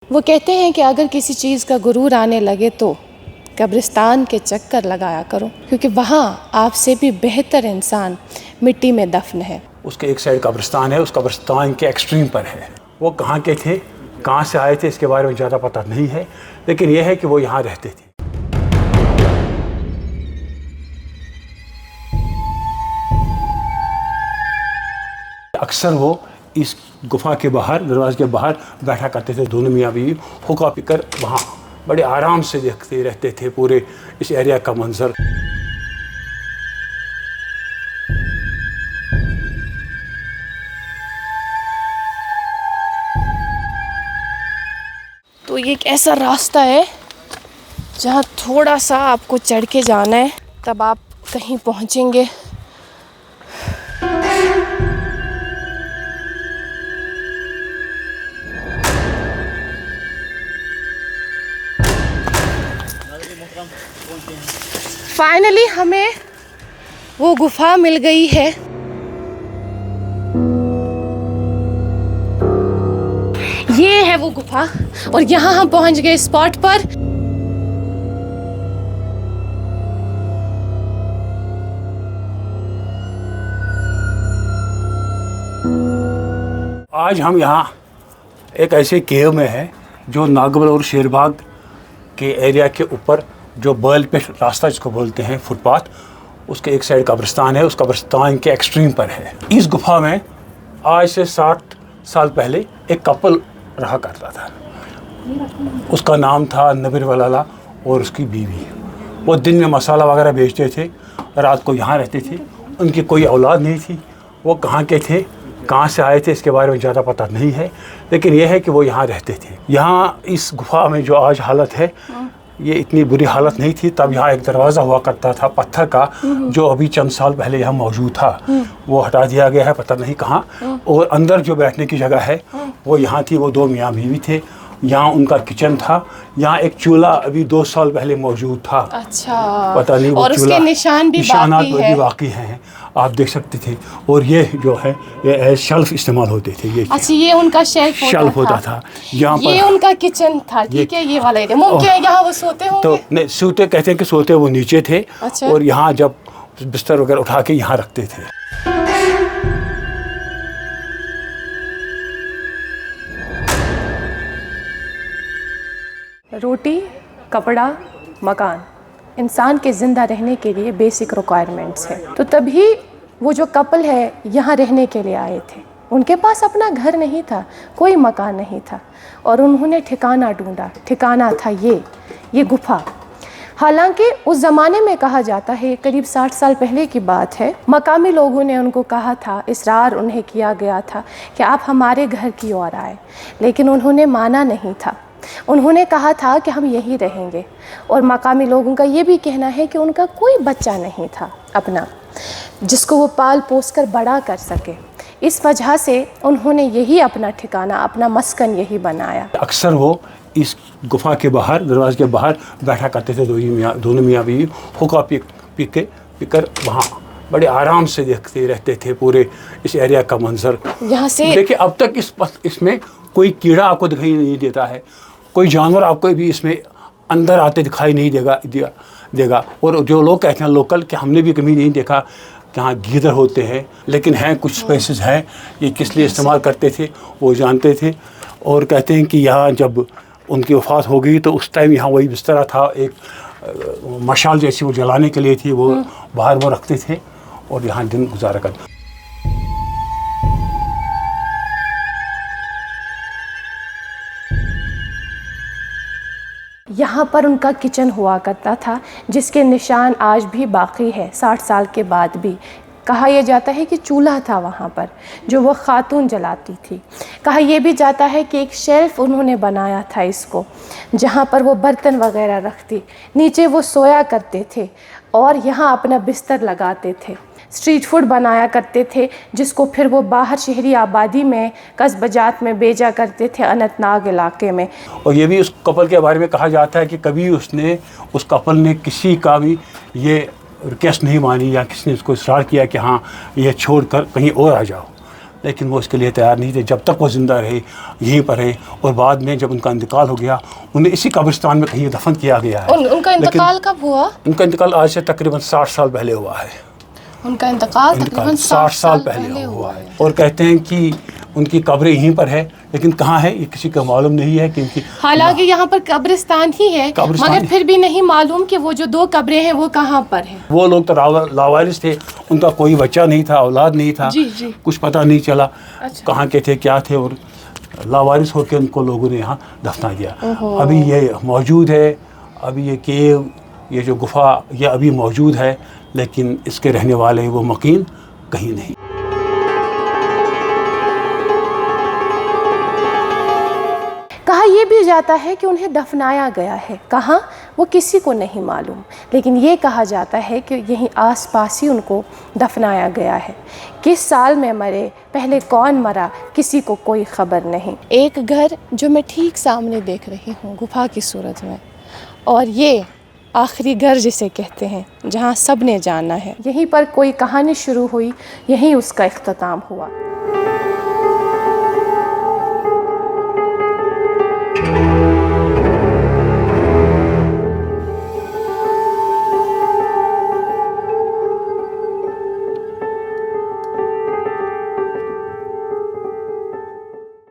वो कहते हैं कि अगर किसी चीज़ का गुरूर आने लगे तो कब्रिस्तान के चक्कर लगाया करो, क्योंकि वहाँ आपसे भी बेहतर इंसान मिट्टी में दफन है। उसके एक साइड कब्रिस्तान है, उस कब्रिस्तान के एक्सट्रीम पर है। वो कहाँ के थे, कहाँ से आए थे, इसके बारे में ज़्यादा पता नहीं है, लेकिन यह है कि वो यहाँ रहते थे। अक्सर वो इस गुफा के बाहर, दरवाजे के बाहर बैठा करते थे। दोनों मियाँ बीवी हुक्का पीकर वहाँ बड़े आराम से देखते रहते थे पूरे इस एरिया का मंजर। तो ये एक ऐसा रास्ता है जहाँ थोड़ा सा आपको चढ़ के जाना है, तब आप कहीं पहुँचेंगे। फाइनली हमें वो गुफा मिल गई है। ये है वो गुफा और यहाँ हम पहुंच गए स्पॉट पर। आज हम यहाँ एक ऐसे केव में हैं जो नागबल और शेरबाग के एरिया के ऊपर, जो बर्ल पे रास्ता जिसको बोलते हैं, फुटपाथ, उसके एक साइड कब्रिस्तान है, उस कब्रिस्तान के एक्सट्रीम पर है। इस गुफा में आज से 60 साल पहले एक कपल रहा करता था। उसका नाम था नबीर वलाला और उसकी बीवी। वो दिन में मसाला वगैरह बेचते थे, रात को यहाँ रहते थे। उनकी कोई औलाद नहीं थी। वो कहाँ के थे, कहाँ से आए थे, इसके बारे में ज़्यादा पता नहीं है, लेकिन यह है कि वो यहाँ रहते थे। यहाँ इस गुफा में जो आज हालत है, ये इतनी बुरी हालत नहीं थी। तब यहाँ एक दरवाज़ा हुआ करता था पत्थर का, जो अभी चंद साल पहले यहाँ मौजूद था। वो हटा दिया गया है, पता नहीं कहाँ। और अंदर जो बैठने की जगह है वो यहाँ थी। वो दो मियाँ बीवी थे। यहाँ उनका किचन था। यहाँ एक चूल्हा अभी 2 साल पहले मौजूद था। अच्छा, पता नहीं वो और चूल्हा, उसके निशानात भी बाकी हैं, आप देख सकते थे। और ये जो है ये शेल्फ इस्तेमाल होते थे। ये अच्छा, ये उनका शेल्फ होता था। यहाँ पर ये उनका किचन था। ठीक है, ये वाला एरिया मुमकिन है यहाँ वो सोते होंगे। तो नहीं, सोते कहते हैं कि सोते वो नीचे थे। अच्छा। और यहाँ जब बिस्तर वगैरह उठा के यहाँ रखते थे। रोटी, कपड़ा, मकान इंसान के ज़िंदा रहने के लिए बेसिक रिक्वायरमेंट्स है। तो तभी वो जो कपल है यहाँ रहने के लिए आए थे। उनके पास अपना घर नहीं था, कोई मकान नहीं था, और उन्होंने ठिकाना ढूंढा। ठिकाना था ये गुफा। हालांकि उस ज़माने में कहा जाता है, करीब 60 साल पहले की बात है, मकामी लोगों ने उनको कहा था, इसरार उन्हें किया गया था कि आप हमारे घर की ओर आए, लेकिन उन्होंने माना नहीं था। उन्होंने कहा था कि हम यहीं रहेंगे। और मकामी लोगों का ये भी कहना है कि उनका कोई बच्चा नहीं था अपना, जिसको वो पाल पोस कर बड़ा कर सके। इस वजह से उन्होंने यही अपना ठिकाना, अपना मस्कन यही बनाया। अक्सर वो इस गुफा के बाहर, दरवाजे के बाहर बैठा करते थे। दोनों मियाँ बीवी हुक्का पीकर वहाँ बड़े आराम से देखते रहते थे पूरे इस एरिया का मंजर। यहाँ से देखिए, अब तक इसमें कोई कीड़ा आपको दिखाई नहीं देता है, कोई जानवर आपको भी इसमें अंदर आते दिखाई नहीं देगा। और जो लोग कहते हैं लोकल कि हमने भी कभी नहीं देखा कि यहाँ गीदड़ होते हैं, लेकिन हैं कुछ स्पेसिस हैं। ये किस लिए इस्तेमाल करते थे वो जानते थे। और कहते हैं कि यहाँ जब उनकी वफ़ात हो गई तो उस टाइम यहाँ वही बिस्तरा था, एक मशाल जैसी वो जलाने के लिए थी, वो बाहर वो रखते थे और यहाँ दिन गुजारा करते। यहाँ पर उनका किचन हुआ करता था, जिसके निशान आज भी बाकी है 60 साल के बाद भी। कहा यह जाता है कि चूल्हा था वहाँ पर जो वो खातून जलाती थी। कहा यह भी जाता है कि एक शेल्फ उन्होंने बनाया था इसको, जहाँ पर वो बर्तन वगैरह रखती। नीचे वो सोया करते थे और यहाँ अपना बिस्तर लगाते थे। स्ट्रीट फूड बनाया करते थे, जिसको फिर वो बाहर शहरी आबादी में, कस्बजात में भेजा करते थे, अनंतनाग इलाके में। और ये भी उस कपल के बारे में कहा जाता है कि कभी उस कपल ने किसी का भी ये रिक्वेस्ट नहीं मानी या किसी ने उसको इसरार किया कि हाँ ये छोड़कर कहीं और आ जाओ। लेकिन वो इसके लिए तैयार नहीं थे। जब तक वो ज़िंदा रहे, यहीं पर रहे, और बाद में जब उनका इंतकाल हो गया, उन्हें इसी कब्रिस्तान में कहीं दफन किया गया है। उनका इंतकाल कब हुआ? उनका इंतकाल आज से तकरीबन 60 साल पहले हुआ है। उनका इंतकाल तकरीबन 60 साल पहले हुआ है। और कहते हैं कि उनकी कब्र यहीं पर है, लेकिन कहाँ है ये किसी को मालूम नहीं है, क्योंकि हालांकि यहाँ पर कब्रिस्तान ही है, मगर फिर भी नहीं मालूम कि वो जो 2 कब्रें हैं वो कहाँ पर हैं। वो लोग तो लावारिस थे, उनका कोई बच्चा नहीं था, औलाद नहीं था, जी। कुछ पता नहीं चला अच्छा। कहाँ के थे, क्या थे, और लावारिस होकर उनको लोगों ने यहाँ दफना दिया। अभी ये मौजूद है, अभी ये केव, ये जो गुफा, ये अभी मौजूद है, लेकिन इसके रहने वाले वो मकीन कहीं नहीं। कहा यह भी जाता है कि उन्हें दफनाया गया है, कहाँ वो किसी को नहीं मालूम, लेकिन ये कहा जाता है कि यहीं आसपास ही उनको दफनाया गया है। किस साल में मरे, पहले कौन मरा, किसी को कोई खबर नहीं। एक घर जो मैं ठीक सामने देख रही हूँ गुफा की सूरत में, और ये आखिरी घर जिसे कहते हैं जहाँ सब ने जाना है। यहीं पर कोई कहानी शुरू हुई, यहीं उसका इख्तिताम हुआ।